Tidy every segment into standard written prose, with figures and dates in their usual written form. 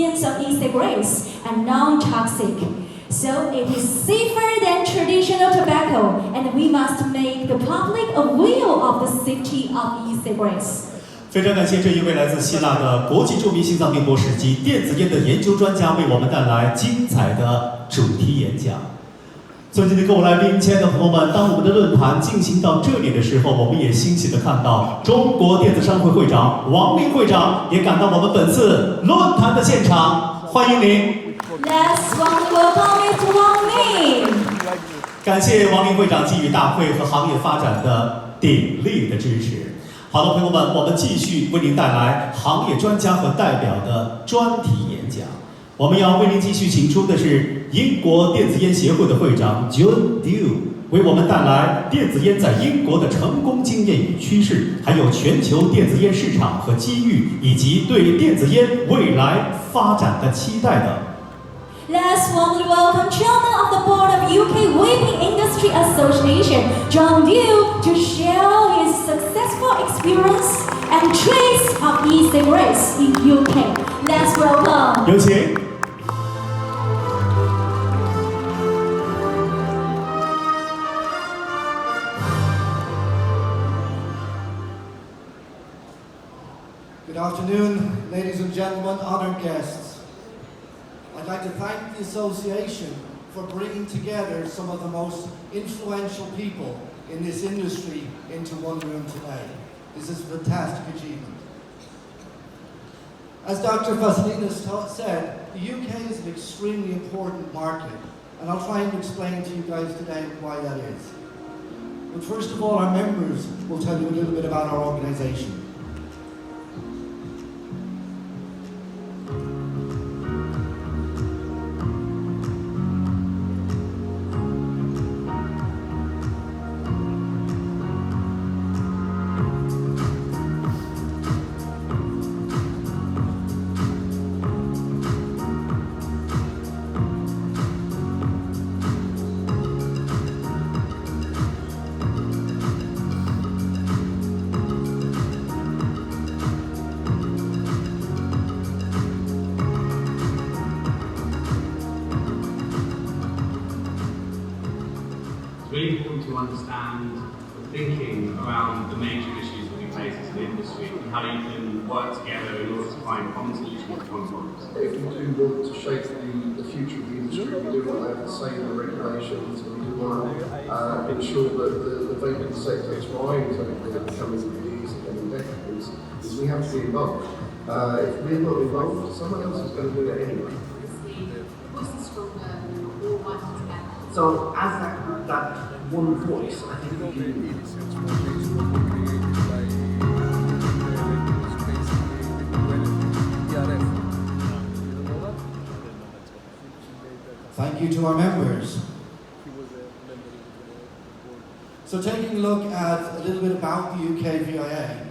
ingredients of e-cigarettes and non-toxic. So it is safer than traditional tobacco, and we must make the public aware of the safety of e-cigarettes. 非常感谢这一位来自希腊的国际著名心脏病博士及电子烟的研究专家为我们带来精彩的主题演讲。尊敬的各位来宾，亲爱的朋友们，当我们的论坛进行到这里的时候，我们也欣喜地看到中国电子商会会长王明会长也赶到我们本次论坛的现场，欢迎您。Let's welcome Mr. Wang Ming. 感谢王明会长给予大会和行业发展的鼎力的支持。好的，朋友们，我们继续为您带来行业专家和代表的专题演讲。我们要为您继续请出的是英国电子烟协会的会长 John Dunne， 为我们带来电子烟在英国的成功经验与趋势，还有全球电子烟市场和机遇，以及对电子烟未来发展的期待等。Let's warmly welcome Chairman of the Board of UK Vaping Industry Association, John Dunne, to share his successful experience and trends of e-cigarettes in UK. Let's welcome. 有请。Good afternoon, ladies and gentlemen, honored guests. I'd like to thank the association for bringing together some of the most influential people in this industry into one room today. This is a fantastic achievement. As Dr. Vasilinas said, the UK is an extremely important market, and I'll try and explain to you guys today why that is. But first of all, our members will tell you a little bit about our organization. It's really important to understand the thinking around the major issues that we face as an industry and how you can work together in order to find common solutions to common problems. If we do want to shape the future of the industry, we do want to have the same regulations, and we do want to ensure that the vaping sector thrives over the coming years and decades, is we have to be involved. If we're not involved, someone else is going to do it anyway. So as that one voice, I think we can... Thank you to our members. So taking a look at a little bit about the UKVIA.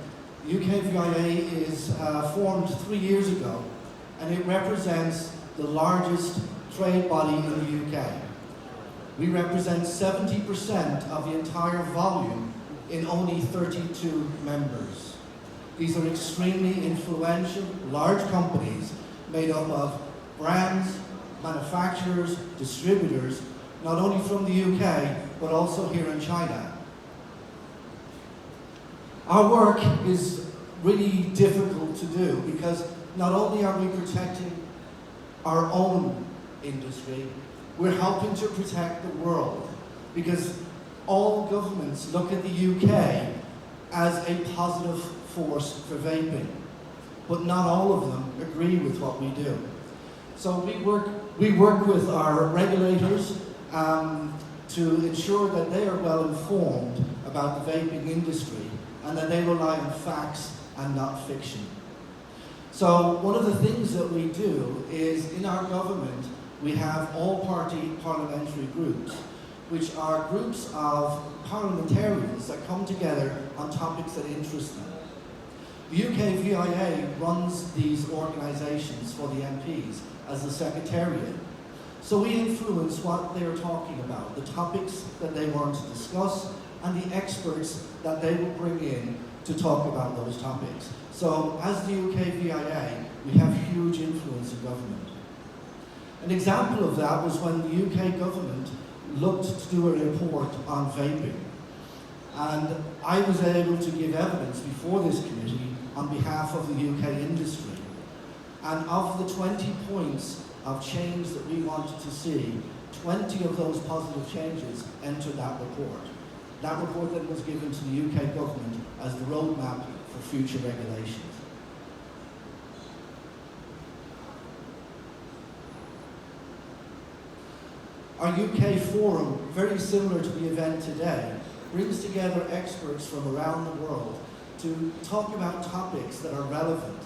The UKVIA is formed 3 years ago, and it represents the largest trade body in the UK. We represent 70% of the entire volume in only 32 members. These are extremely influential, large companies made up of brands, manufacturers, distributors, not only from the UK, but also here in China. Our work is really difficult to do because not only are we protecting our own industry, we're helping to protect the world, because all governments look at the UK as a positive force for vaping, but not all of them agree with what we do. So we work with our regulators to ensure that they are well informed about the vaping industry and that they rely on facts and not fiction. So one of the things that we do is, in our government, we have all-party parliamentary groups, which are groups of parliamentarians that come together on topics that interest them. The UKVIA runs these organisations for the MPs as the secretariat. So we influence what they're talking about, the topics that they want to discuss, and the experts that they will bring in to talk about those topics. So as the UKVIA, we have huge influence in government. An example of that was when the UK government looked to do a report on vaping. And I was able to give evidence before this committee on behalf of the UK industry. And of the 20 points of change that we wanted to see, 20 of those positive changes entered that report. That report then was given to the UK government as the roadmap for future regulations. Our UK forum, very similar to the event today, brings together experts from around the world to talk about topics that are relevant.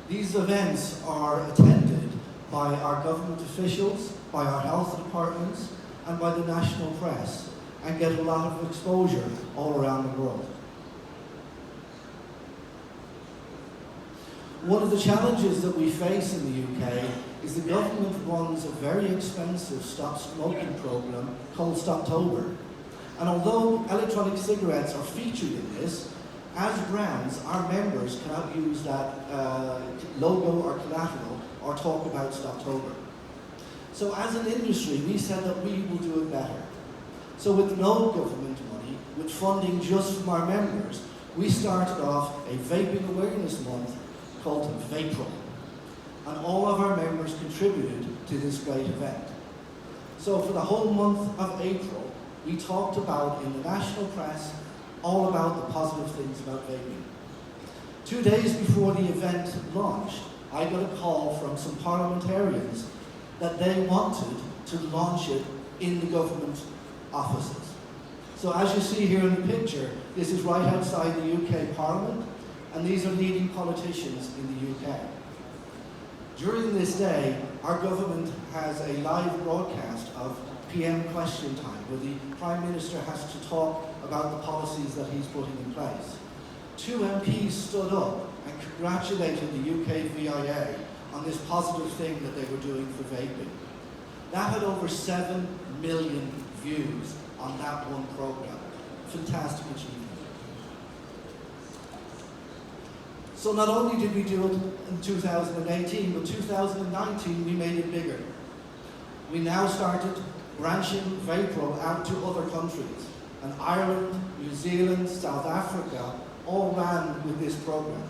These events are attended by our government officials, by our health departments, and by the national press, and get a lot of exposure all around the world. One of the challenges that we face in the UK is the government runs a very expensive stop smoking program called Stoptober. And although electronic cigarettes are featured in this, as brands, our members cannot use that logo or collateral or talk about Stoptober. So as an industry, we said that we will do it better. So with no government money, with funding just from our members, we started off a vaping awareness month called Vaping. And all of our members contributed to this great event. So for the whole month of April, we talked about in the national press all about the positive things about vaping. 2 days before the event launched, I got a call from some parliamentarians that they wanted to launch it in the government offices. So as you see here in the picture, this is right outside the UK Parliament, and these are leading politicians in the UK. During this day, our government has a live broadcast of PM question time, where the Prime Minister has to talk about the policies that he's putting in place. 2 MPs stood up and congratulated the UKVIA on this positive thing that they were doing for vaping. That had over 7 million views on that one program. Fantastic achievement. So not only did we do it in 2018, but 2019 we made it bigger. We now started branching Vapro out to other countries. And Ireland, New Zealand, South Africa all ran with this program.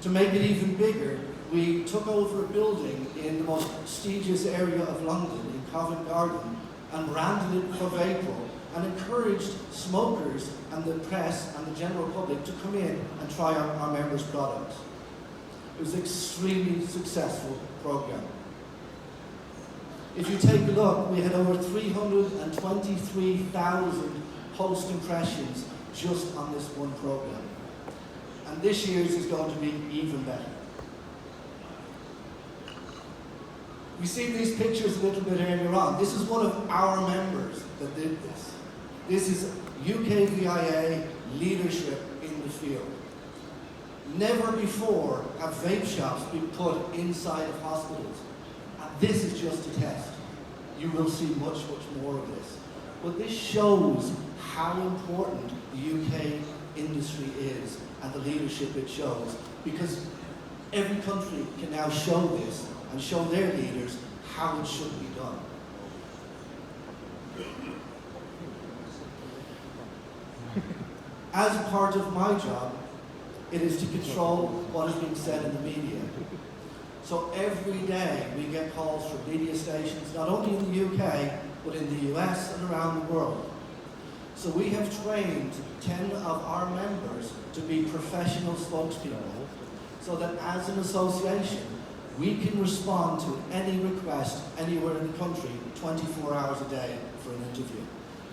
To make it even bigger, we took over a building in the most prestigious area of London, in Covent Garden, and branded it for Vapro, and encouraged smokers and the press and the general public to come in and try our members' products. It was an extremely successful program. If you take a look, we had over 323,000 post impressions just on this one program. And this year's is going to be even better. We see these pictures a little bit earlier on. This is one of our members that did this. This is UKVIA leadership in the field. Never before have vape shops been put inside of hospitals. And this is just a test. You will see much, much more of this. But this shows how important the UK industry is and the leadership it shows, because every country can now show this and show their leaders how it should be done. As part of my job, it is to control what is being said in the media. So every day we get calls from media stations, not only in the UK, but in the US and around the world. So we have trained 10 of our members to be professional spokespeople, so that as an association, we can respond to any request anywhere in the country 24 hours a day for an interview.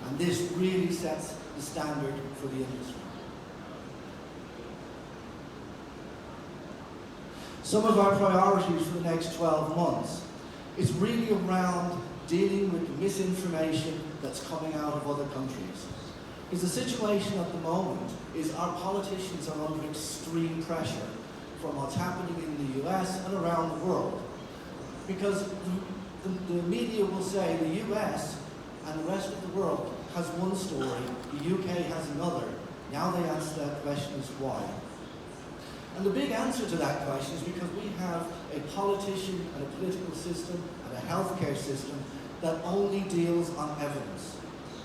And this really sets the standard for the industry. Some of our priorities for the next 12 months is really around dealing with the misinformation that's coming out of other countries. Because the situation at the moment is our politicians are under extreme pressure from what's happening in the US and around the world. Because the media will say the US and the rest of the world has one story, the UK has another, Now they ask that question is why? And the big answer to that question is because we have a politician and a political system and a healthcare system that only deals on evidence.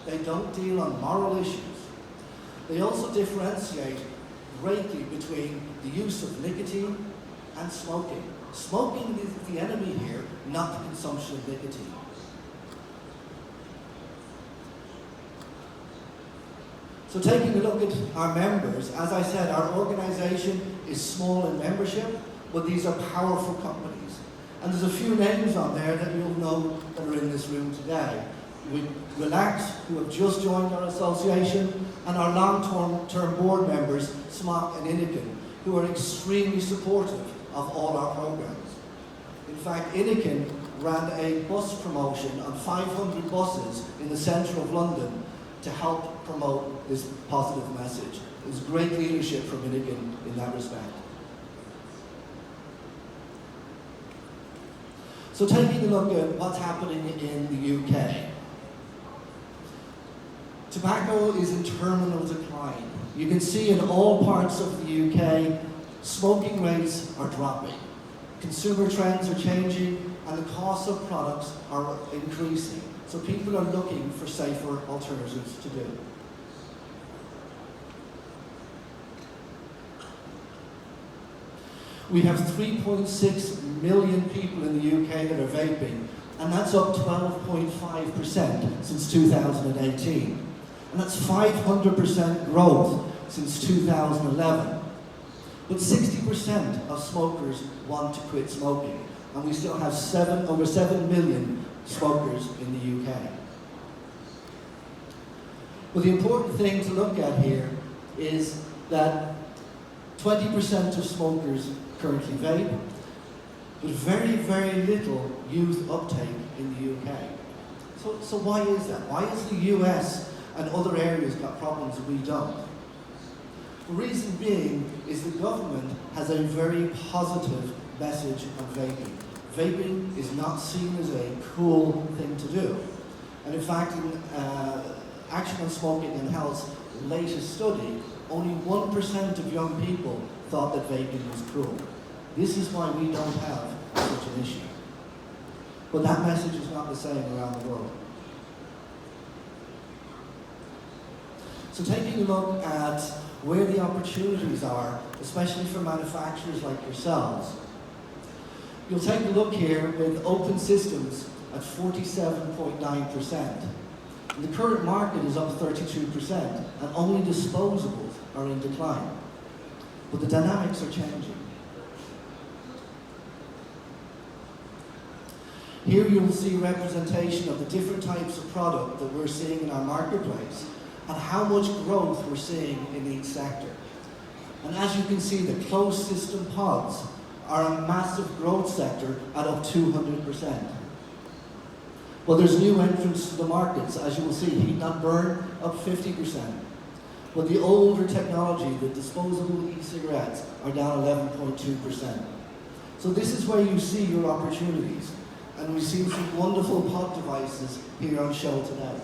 They don't deal on moral issues. They also differentiate greatly between the use of nicotine and smoking. Smoking is the enemy here, not the consumption of nicotine. So taking a look at our members, as I said, our organization is small in membership, but these are powerful companies. And there's a few names on there that you'll know that are in this room today. With Relax, who have just joined our association, and our long-term board members, Smock and Inniken, who are extremely supportive of all our programs. In fact, Inniken ran a bus promotion on 500 buses in the centre of London to help promote this positive message. It was great leadership from Inniken in that respect. So taking a look at what's happening in the UK. Tobacco is in terminal decline. You can see in all parts of the UK, smoking rates are dropping. Consumer trends are changing and the cost of products are increasing. So people are looking for safer alternatives to do. We have 3.6 million people in the UK that are vaping, and that's up 12.5% since 2018. And that's 500% growth since 2011. But 60% of smokers want to quit smoking, and we still have over 7 million smokers in the UK. But the important thing to look at here is that 20% of smokers currently vape, but very, very little youth uptake in the UK. So why is that? Why has the US and other areas got problems that we don't? The reason being is the government has a very positive message on vaping. Vaping is not seen as a cool thing to do. And in fact, in Action on Smoking and Health's latest study, only 1% of young people thought that vaping was cool. This is why we don't have such an issue. But that message is not the same around the world. So taking a look at where the opportunities are, especially for manufacturers like yourselves, you'll take a look here with open systems at 47.9%. The current market is up 32%, and only disposables are in decline. But the dynamics are changing. Here you'll see representation of the different types of product that we're seeing in our marketplace and how much growth we're seeing in each sector. And as you can see, the closed system pods are a massive growth sector at up 200%. Well, there's new entrants to the markets, as you will see, heat not burn up 50%. But the older technology, the disposable e-cigarettes, are down 11.2%. So this is where you see your opportunities. And we've seen some wonderful pod devices here on show today.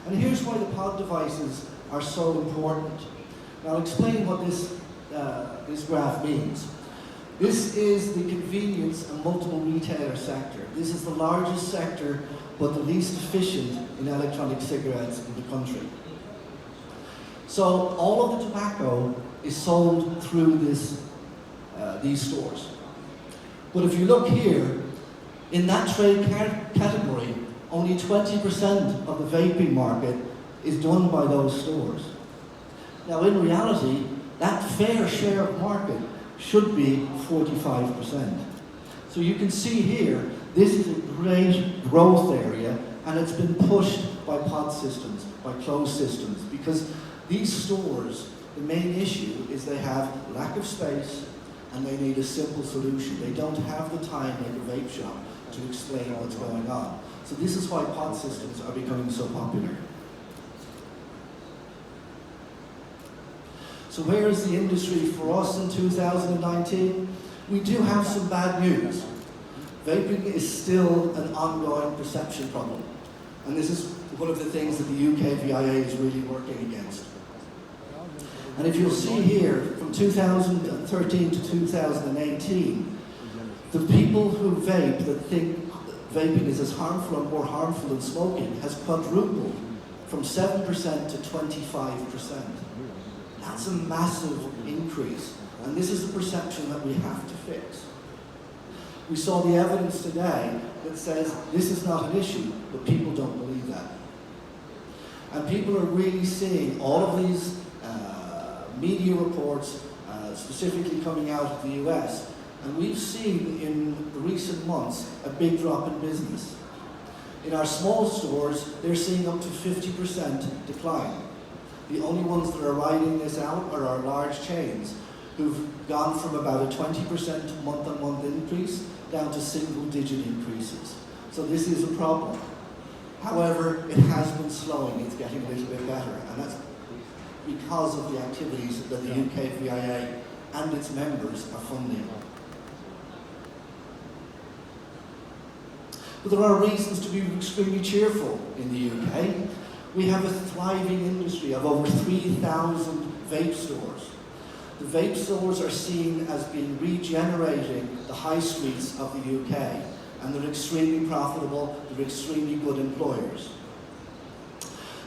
And here's why the pod devices are so important. Now I'll explain what this graph means. This is the convenience and multiple retailer sector. This is the largest sector, but the least efficient in electronic cigarettes in the country. So all of the tobacco is sold through these stores. But if you look here, in that trade category, only 20% of the vaping market is done by those stores. Now in reality, that fair share of market should be 45%. So you can see here, this is a great growth area, and it's been pushed by pod systems, by closed systems, because these stores, the main issue is they have lack of space and they need a simple solution. They don't have the time like a vape shop to explain what's going on. So this is why pod systems are becoming so popular. So where is the industry for us in 2019? We do have some bad news. Vaping is still an ongoing perception problem. And this is one of the things that the UKVIA is really working against. And if you'll see here, from 2013 to 2018, the people who vape that think vaping is as harmful or more harmful than smoking has quadrupled from 7% to 25%. That's a massive increase, and this is a perception that we have to fix. We saw the evidence today that says this is not an issue, but people don't believe that. And people are really seeing all of these media reports, specifically coming out of the US, and we've seen in the recent months a big drop in business. In our small stores, they're seeing up to 50% decline. The only ones that are riding this out are our large chains, who've gone from about a 20% month-on-month increase down to single-digit increases. So this is a problem. However, it has been slowing. It's getting a little bit better, and that's because of the activities that the UKVIA and its members are funding. But there are reasons to be extremely cheerful in the UK. We have a thriving industry of over 3,000 vape stores. The vape stores are seen as being regenerating the high streets of the UK, and they're extremely profitable, they're extremely good employers.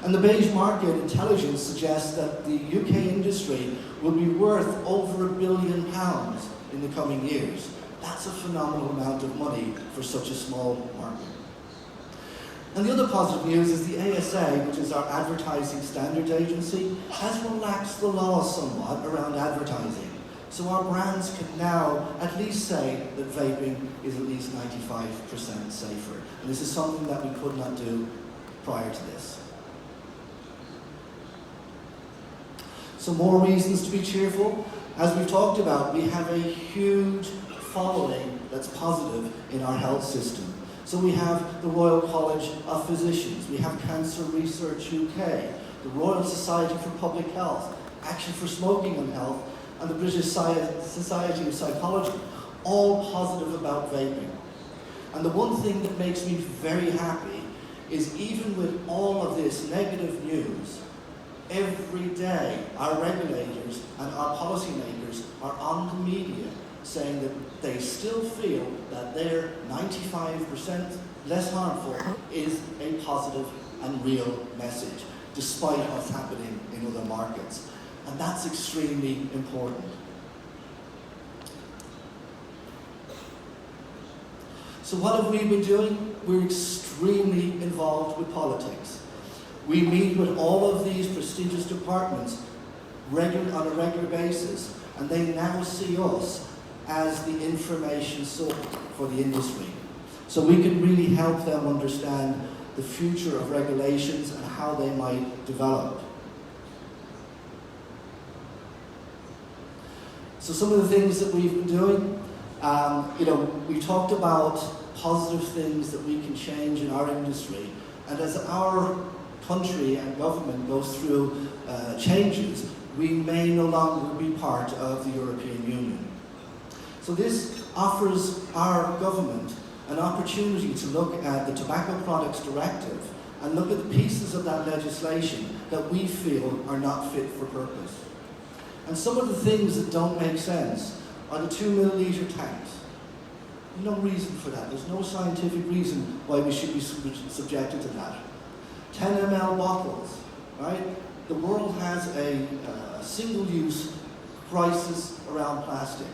And the beige market intelligence suggests that the UK industry will be worth over £1 billion in the coming years. That's a phenomenal amount of money for such a small market. And the other positive news is the ASA, which is our advertising standards agency, has relaxed the laws somewhat around advertising. So our brands can now at least say that vaping is at least 95% safer. And this is something that we could not do prior to this. Some more reasons to be cheerful. As we've talked about, we have a huge following that's positive in our health system. So we have the Royal College of Physicians, we have Cancer Research UK, the Royal Society for Public Health, Action for Smoking and Health, and the British Society of Psychology, all positive about vaping. And the one thing that makes me very happy is even with all of this negative news, every day our regulators and our policymakers are on the media saying that they still feel that their 95% less harmful is a positive and real message, despite what's happening in other markets. And that's extremely important. So what have we been doing? We're extremely involved with politics. We meet with all of these prestigious departments on a regular basis, and they now see us as the information source for the industry. So we can really help them understand the future of regulations and how they might develop. So some of the things that we've been doing, we talked about positive things that we can change in our industry, and as our country and government goes through changes, we may no longer be part of the European Union. So this offers our government an opportunity to look at the Tobacco Products Directive and look at the pieces of that legislation that we feel are not fit for purpose. And some of the things that don't make sense are the 2 milliliter tanks. No reason for that. There's no scientific reason why we should be subjected to that. 10 ml bottles, right? The world has a single-use crisis around plastic.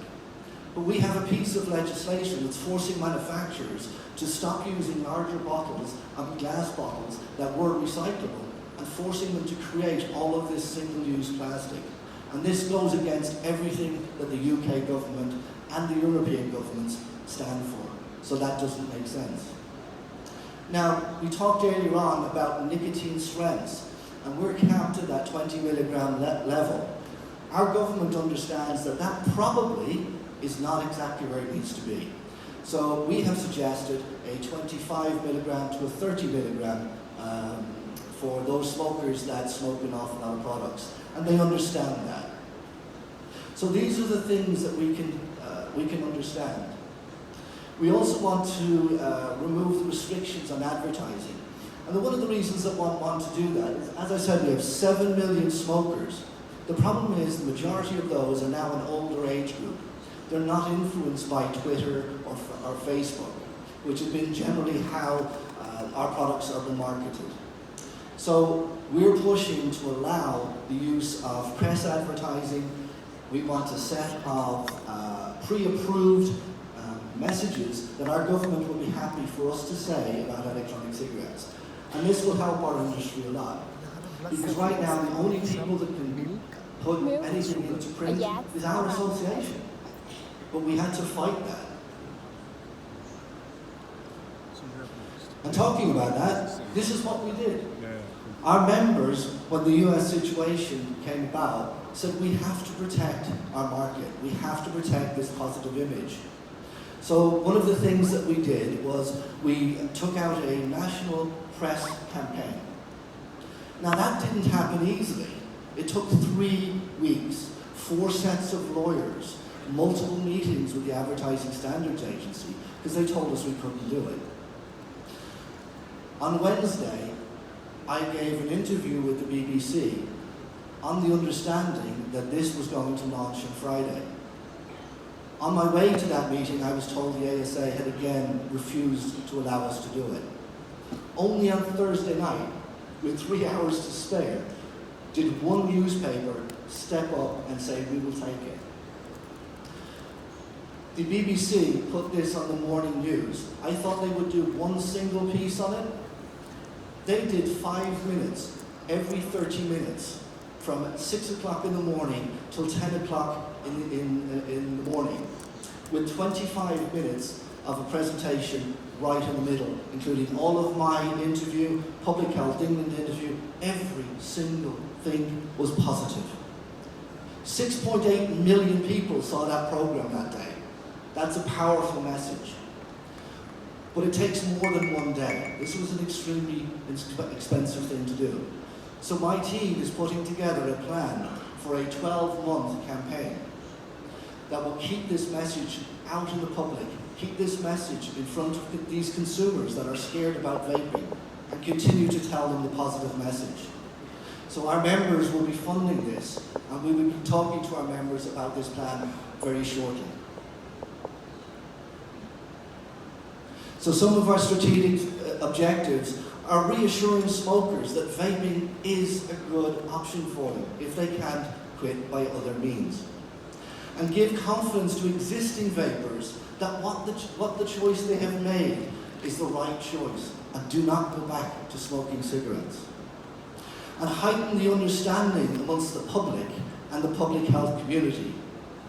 But we have a piece of legislation that's forcing manufacturers to stop using larger bottles and glass bottles that were recyclable and forcing them to create all of this single-use plastic. And this goes against everything that the UK government and the European governments stand for. So that doesn't make sense. Now, we talked earlier on about nicotine strengths, and we're capped at that 20 milligram level. Our government understands that that probably is not exactly where it needs to be. So we have suggested a 25 milligram to a 30 milligram for those smokers that smoke an awful lot of products, and they understand that. So these are the things that we can understand. We also want to remove the restrictions on advertising. And one of the reasons that one want to do that is, as I said, we have 7 million smokers. The problem is the majority of those are now an older age group. They're not influenced by Twitter or Facebook, which has been generally how our products are being marketed. So we're pushing to allow the use of press advertising. We want a set of pre-approved messages that our government will be happy for us to say about electronic cigarettes. And this will help our industry a lot. Because right now, the only people that can put anything into print is our association. But we had to fight that. And talking about that, this is what we did. Our members, when the US situation came about, said we have to protect our market. We have to protect this positive image. So one of the things that we did was we took out a national press campaign. Now that didn't happen easily. It took 3 weeks, 4 sets of lawyers, multiple meetings with the Advertising Standards Agency, because they told us we couldn't do it. On Wednesday, I gave an interview with the BBC on the understanding that this was going to launch on Friday. On my way to that meeting, I was told the ASA had again refused to allow us to do it. Only on Thursday night, with 3 hours to spare, did one newspaper step up and say, we will take it. The BBC put this on the morning news. I thought they would do one single piece on it. They did 5 minutes every 30 minutes from 6 o'clock in the morning till 10 o'clock in the morning, with 25 minutes of a presentation right in the middle, including all of my interview, Public Health England interview. Every single thing was positive. 6.8 million people saw that program that day. That's a powerful message. But it takes more than 1 day. This was an extremely expensive thing to do. So my team is putting together a plan for a 12-month campaign that will keep this message out in the public, keep this message in front of these consumers that are scared about vaping, and continue to tell them the positive message. So our members will be funding this, and we will be talking to our members about this plan very shortly. So some of our strategic objectives are reassuring smokers that vaping is a good option for them if they can't quit by other means. And give confidence to existing vapers that what the choice they have made is the right choice, and do not go back to smoking cigarettes. And heighten the understanding amongst the public and the public health community,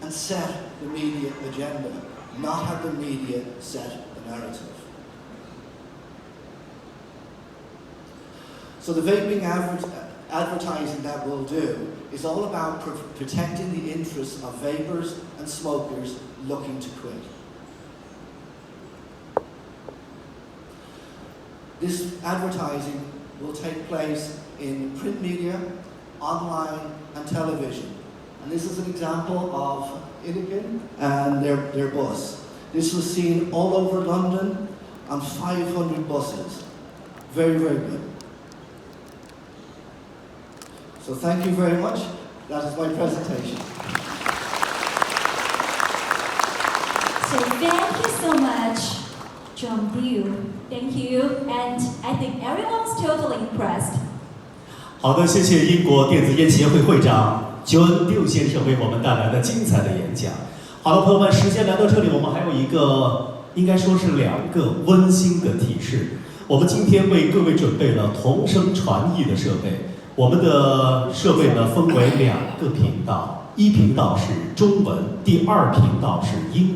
and set the media agenda, not have the media set the narrative. So the vaping advertising that we'll do is all about protecting the interests of vapers and smokers looking to quit. This advertising will take place in print media, online, and television. And this is an example of Innigan and their bus. This was seen all over London on 500 buses. Very, very good. So thank you very much. That is my presentation. So thank you so much, John Dunne. Thank you, and I think everyone's totally impressed. 好的，谢谢英国电子烟协会会长 John Dunne 先生为我们带来的精彩的演讲。好了，朋友们，时间来到这里，我们还有一个，应该说是2个温馨的提示。我们今天为各位准备了同声传译的设备。我们的设备呢分为2个频道，1频道是中文，第2频道是英文。